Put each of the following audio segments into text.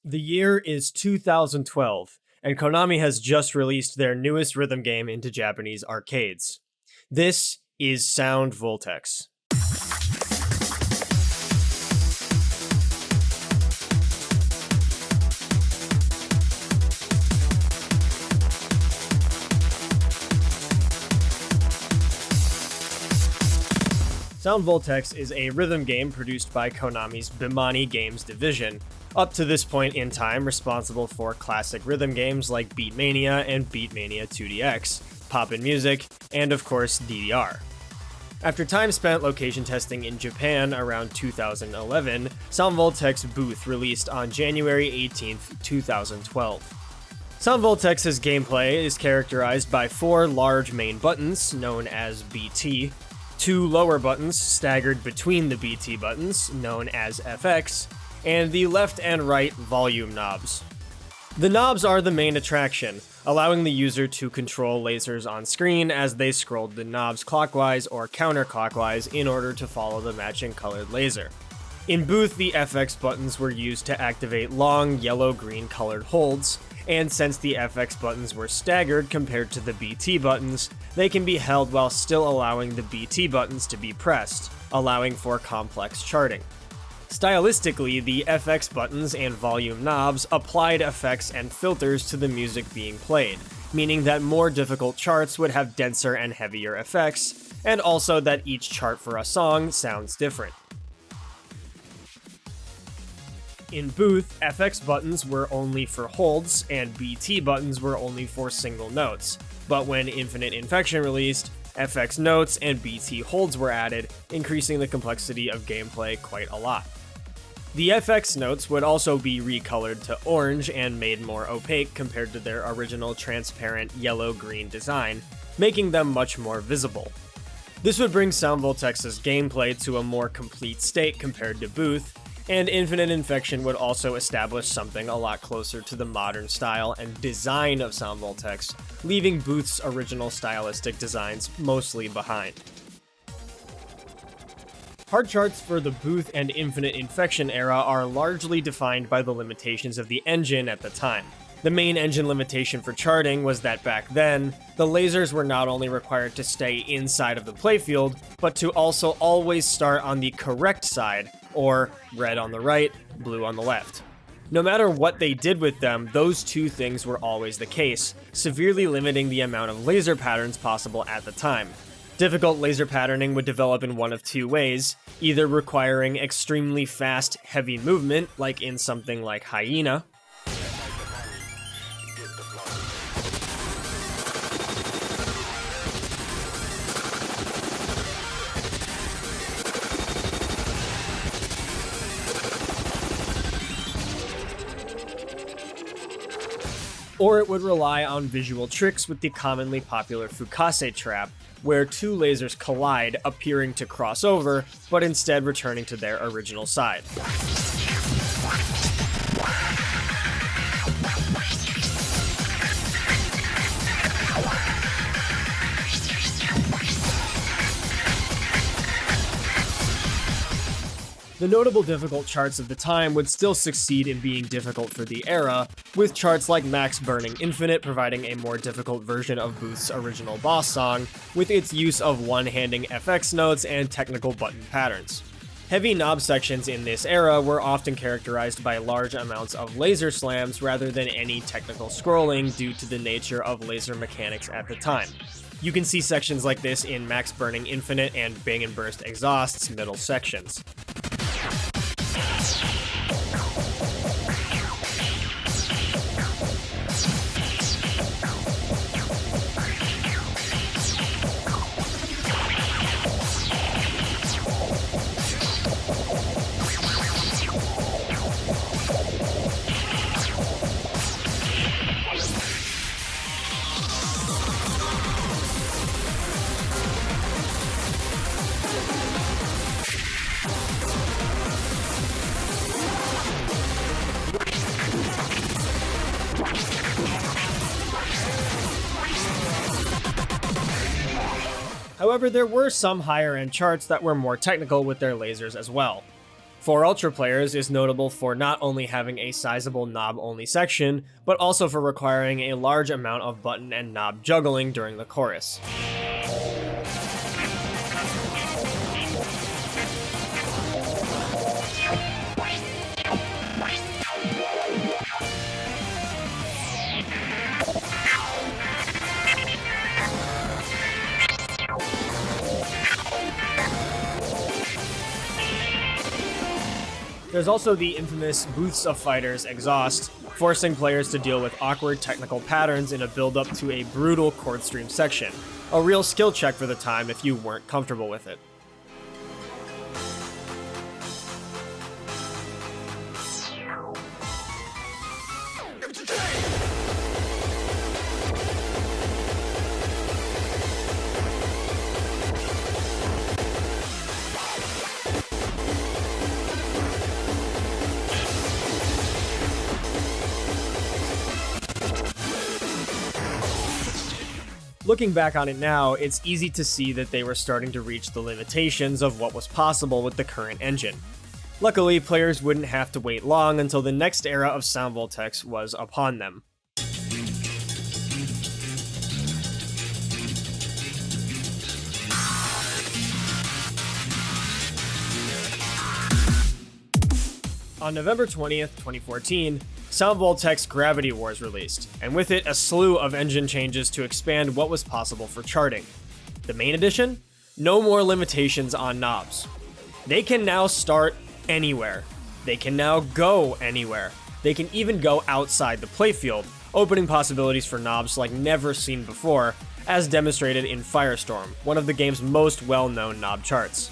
The year is 2012, and Konami has just released their newest rhythm game into Japanese arcades. This is Sound Voltex. Sound Voltex is a rhythm game produced by Konami's Bimani Games division, up to this point in time responsible for classic rhythm games like Beatmania and Beatmania 2DX, Poppin' Music, and of course DDR. After time spent location testing in Japan around 2011, Sound Voltex Booth released on January 18, 2012. Sound Voltex's gameplay is characterized by 4 large main buttons, known as BT, 2 lower buttons staggered between the BT buttons, known as FX, and the left and right volume knobs. The knobs are the main attraction, allowing the user to control lasers on screen as they scrolled the knobs clockwise or counterclockwise in order to follow the matching colored laser. In Booth, the FX buttons were used to activate long yellow-green colored holds, and since the FX buttons were staggered compared to the BT buttons, they can be held while still allowing the BT buttons to be pressed, allowing for complex charting. Stylistically, the FX buttons and volume knobs applied effects and filters to the music being played, meaning that more difficult charts would have denser and heavier effects, and also that each chart for a song sounds different. In Booth, FX buttons were only for holds, and BT buttons were only for single notes, but when Infinite Infection released, FX notes and BT holds were added, increasing the complexity of gameplay quite a lot. The FX notes would also be recolored to orange and made more opaque compared to their original transparent yellow-green design, making them much more visible. This would bring Sound Voltex's gameplay to a more complete state compared to Booth, and Infinite Infection would also establish something a lot closer to the modern style and design of Sound Voltex, leaving Booth's original stylistic designs mostly behind. Hard charts for the Booth and Infinite Infection era are largely defined by the limitations of the engine at the time. The main engine limitation for charting was that back then, the lasers were not only required to stay inside of the playfield, but to also always start on the correct side, or red on the right, blue on the left. No matter what they did with them, those two things were always the case, severely limiting the amount of laser patterns possible at the time. Difficult laser patterning would develop in one of two ways, either requiring extremely fast, heavy movement, like in something like Hyena, or it would rely on visual tricks with the commonly popular Fukase trap, where 2 lasers collide, appearing to cross over, but instead returning to their original side. The notable difficult charts of the time would still succeed in being difficult for the era, with charts like Max Burning Infinite providing a more difficult version of Booth's original boss song, with its use of one-handing FX notes and technical button patterns. Heavy knob sections in this era were often characterized by large amounts of laser slams rather than any technical scrolling due to the nature of laser mechanics at the time. You can see sections like this in Max Burning Infinite and Bang & Burst Exhaust's middle sections. However, there were some higher end charts that were more technical with their lasers as well. 4Ultra Players is notable for not only having a sizable knob-only section, but also for requiring a large amount of button and knob juggling during the chorus. There's also the infamous Booths of Fighters exhaust, forcing players to deal with awkward technical patterns in a build-up to a brutal chord stream section. A real skill check for the time if you weren't comfortable with it. Looking back on it now, it's easy to see that they were starting to reach the limitations of what was possible with the current engine. Luckily, players wouldn't have to wait long until the next era of Sound Voltex was upon them. On November 20th, 2014, Sound Voltex Gravity Wars released, and with it a slew of engine changes to expand what was possible for charting. The main addition? No more limitations on knobs. They can now start anywhere. They can now go anywhere. They can even go outside the playfield, opening possibilities for knobs like never seen before, as demonstrated in Firestorm, one of the game's most well-known knob charts.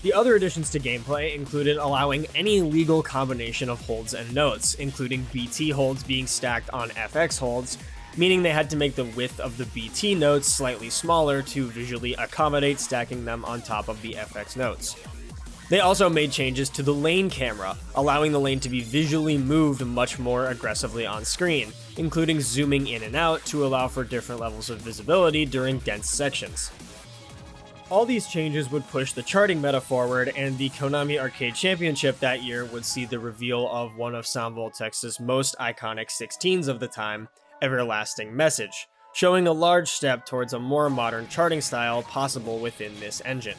The other additions to gameplay included allowing any legal combination of holds and notes, including BT holds being stacked on FX holds, meaning they had to make the width of the BT notes slightly smaller to visually accommodate stacking them on top of the FX notes. They also made changes to the lane camera, allowing the lane to be visually moved much more aggressively on screen, including zooming in and out to allow for different levels of visibility during dense sections. All these changes would push the charting meta forward, and the Konami Arcade Championship that year would see the reveal of one of Sound Voltex's most iconic 16s of the time, Everlasting Message, showing a large step towards a more modern charting style possible within this engine.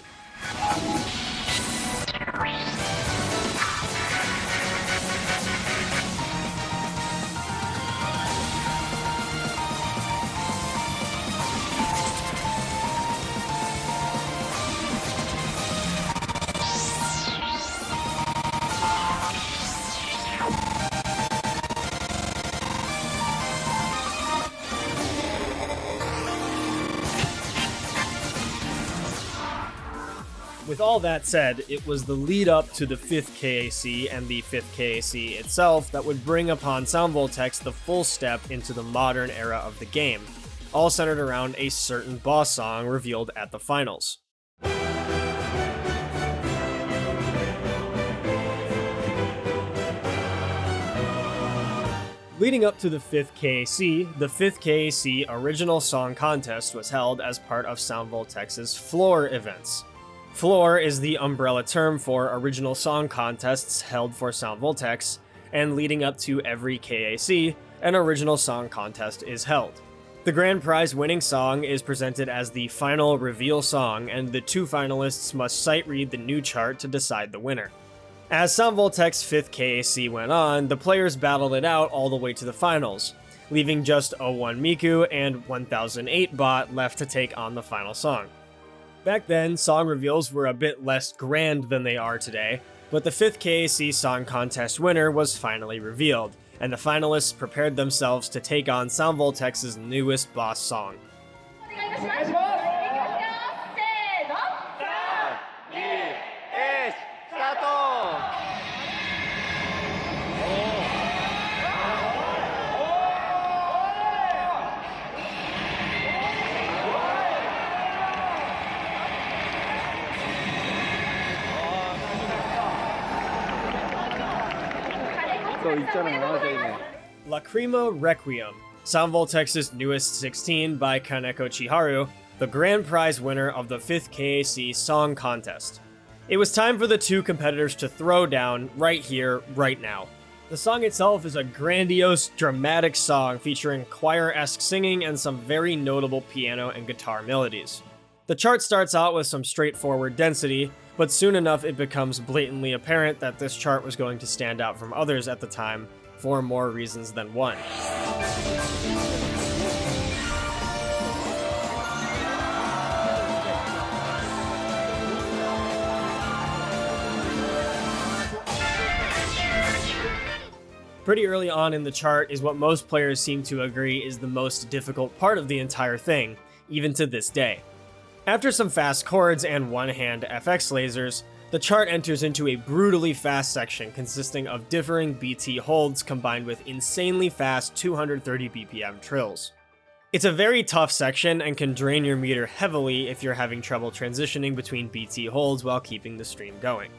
With all that said, it was the lead up to the 5th KAC and the 5th KAC itself that would bring upon Sound Voltex the full step into the modern era of the game, all centered around a certain boss song revealed at the finals. Leading up to the 5th KAC, the 5th KAC Original Song Contest was held as part of Sound Voltex's Floor events. Floor is the umbrella term for original song contests held for Sound Voltex, and leading up to every KAC, an original song contest is held. The grand prize winning song is presented as the final reveal song, and the two finalists must sight read the new chart to decide the winner. As Sound Voltex 5th KAC went on, the players battled it out all the way to the finals, leaving just 01 Miku and 1008 Bot left to take on the final song. Back then, song reveals were a bit less grand than they are today, but the 5th KAC Song Contest winner was finally revealed, and the finalists prepared themselves to take on Sound Voltex's newest boss song. 있잖아요, 저희는. Lachryma Requiem, Sound Voltex's newest 16 by Kaneko Chiharu, the grand prize winner of the 5th KAC Song Contest. It was time for the two competitors to throw down right here, right now. The song itself is a grandiose, dramatic song featuring choir-esque singing and some very notable piano and guitar melodies. The chart starts out with some straightforward density, but soon enough it becomes blatantly apparent that this chart was going to stand out from others at the time for more reasons than one. Pretty early on in the chart is what most players seem to agree is the most difficult part of the entire thing, even to this day. After some fast chords and one-hand FX lasers, the chart enters into a brutally fast section consisting of differing BT holds combined with insanely fast 230 BPM trills. It's a very tough section and can drain your meter heavily if you're having trouble transitioning between BT holds while keeping the stream going.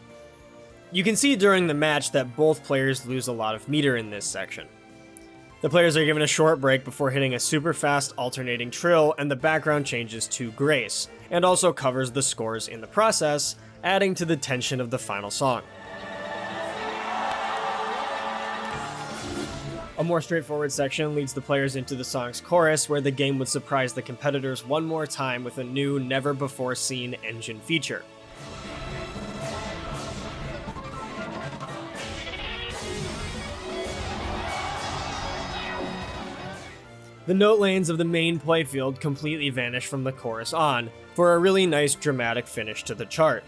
You can see during the match that both players lose a lot of meter in this section. The players are given a short break before hitting a super fast alternating trill, and the background changes to Grace, and also covers the scores in the process, adding to the tension of the final song. A more straightforward section leads the players into the song's chorus, where the game would surprise the competitors one more time with a new, never-before-seen engine feature. The note lanes of the main playfield completely vanish from the chorus on, for a really nice dramatic finish to the chart.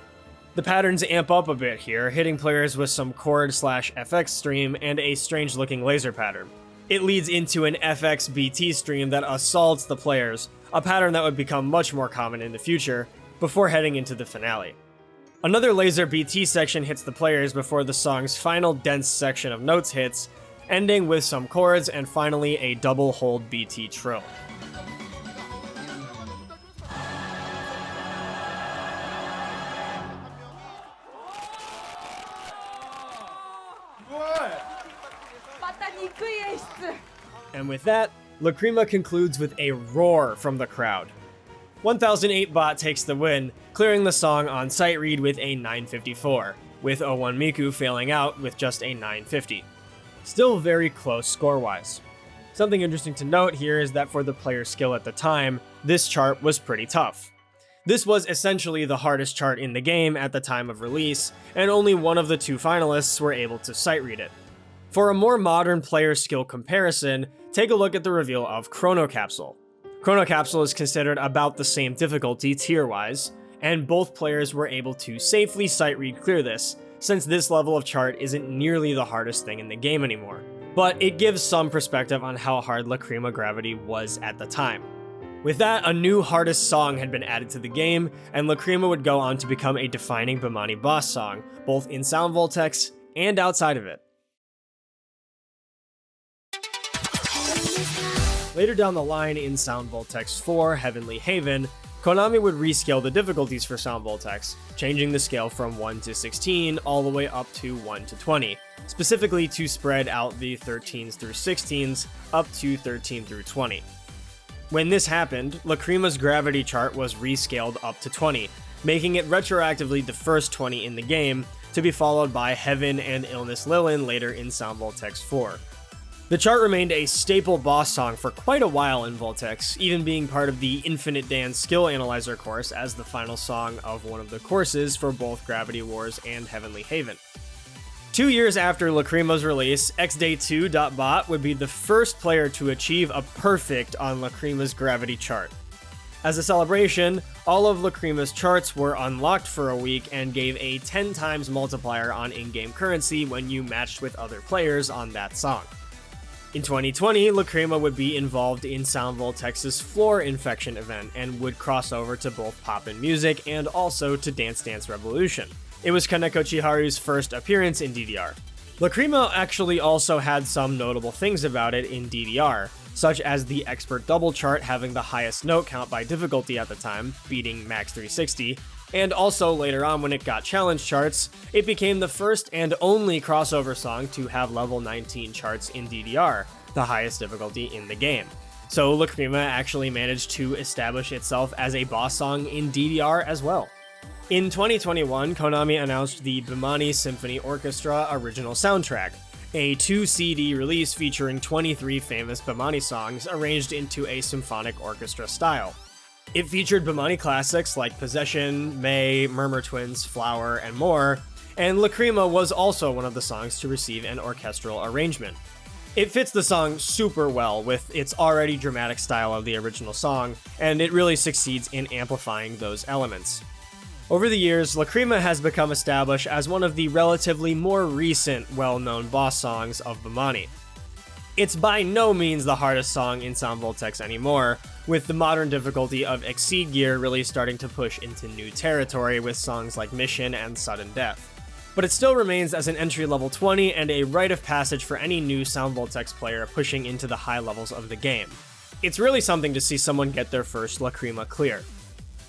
The patterns amp up a bit here, hitting players with some chord/FX stream and a strange looking laser pattern. It leads into an FX BT stream that assaults the players, a pattern that would become much more common in the future, before heading into the finale. Another laser BT section hits the players before the song's final dense section of notes hits, ending with some chords and finally a double hold BT trill. And with that, Lachryma concludes with a roar from the crowd. 1008 Bot takes the win, clearing the song on sight read with a 954, with 01 Miku failing out with just a 950. Still very close score-wise. Something interesting to note here is that for the player's skill at the time, this chart was pretty tough. This was essentially the hardest chart in the game at the time of release, and only one of the two finalists were able to sight read it. For a more modern player skill comparison, take a look at the reveal of Chrono Capsule. Chrono Capsule is considered about the same difficulty tier-wise, and both players were able to safely sight read clear this, since this level of chart isn't nearly the hardest thing in the game anymore. But it gives some perspective on how hard Lachryma Gravity was at the time. With that, a new hardest song had been added to the game, and Lachryma would go on to become a defining Bimani boss song, both in Sound Voltex and outside of it. Later down the line in Sound Voltex 4, Heavenly Haven, Konami would rescale the difficulties for Sound Voltex, changing the scale from 1 to 16 all the way up to 1 to 20, specifically to spread out the 13s through 16s up to 13 through 20. When this happened, Lachryma's gravity chart was rescaled up to 20, making it retroactively the first 20 in the game, to be followed by Heaven and Illness Lilin later in Sound Voltex 4. The chart remained a staple boss song for quite a while in Voltex, even being part of the Infinite Dance Skill Analyzer course as the final song of one of the courses for both Gravity Wars and Heavenly Haven. 2 years after Lachryma's release, xday2.bot would be the first player to achieve a perfect on Lachryma's gravity chart. As a celebration, all of Lachryma's charts were unlocked for a week and gave a 10 times multiplier on in-game currency when you matched with other players on that song. In 2020, Lachryma would be involved in Sound Voltex's Floor Infection event and would cross over to both Poppin' Music and also to Dance Dance Revolution. It was Kaneko Chiharu's first appearance in DDR. Lachryma actually also had some notable things about it in DDR, such as the expert double chart having the highest note count by difficulty at the time, beating Max 360, and also later on when it got challenge charts, it became the first and only crossover song to have level 19 charts in DDR, the highest difficulty in the game. So Lachryma actually managed to establish itself as a boss song in DDR as well. In 2021, Konami announced the Bimani Symphony Orchestra original soundtrack, a 2-CD release featuring 23 famous Bimani songs arranged into a symphonic orchestra style. It featured Bimani classics like Possession, May, Murmur Twins, Flower, and more, and Lachryma was also one of the songs to receive an orchestral arrangement. It fits the song super well with its already dramatic style of the original song, and it really succeeds in amplifying those elements. Over the years, Lachryma has become established as one of the relatively more recent well-known boss songs of Bimani. It's by no means the hardest song in Sound Voltex anymore, with the modern difficulty of Exceed Gear really starting to push into new territory with songs like Mission and Sudden Death. But it still remains as an entry-level 20 and a rite of passage for any new Sound Voltex player pushing into the high levels of the game. It's really something to see someone get their first Lachryma clear.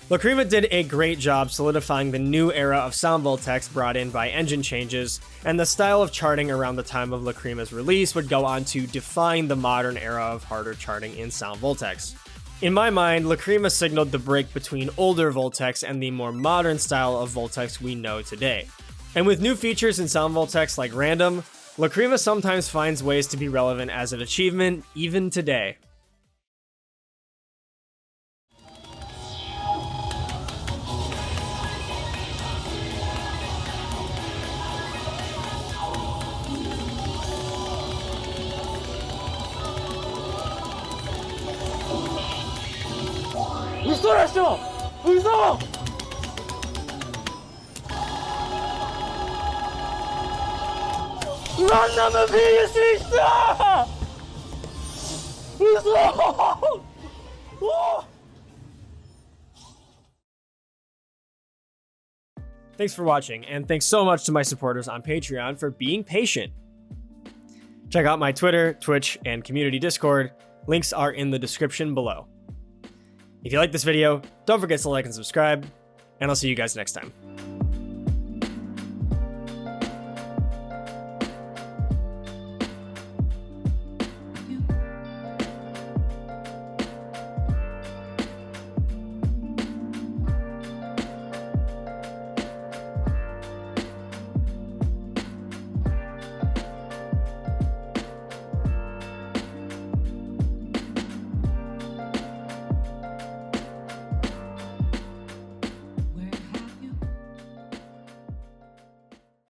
Lachryma did a great job solidifying the new era of Sound Voltex brought in by engine changes, and the style of charting around the time of Lachryma's release would go on to define the modern era of harder charting in Sound Voltex. In my mind, Lachryma signaled the break between older Voltex and the more modern style of Voltex we know today. And with new features in Sound Voltex like random, Lachryma sometimes finds ways to be relevant as an achievement even today. Thanks for watching, and thanks so much to my supporters on Patreon for being patient. Check out my Twitter, Twitch, and community Discord. Links are in the description below. If you like this video, don't forget to like and subscribe, and I'll see you guys next time.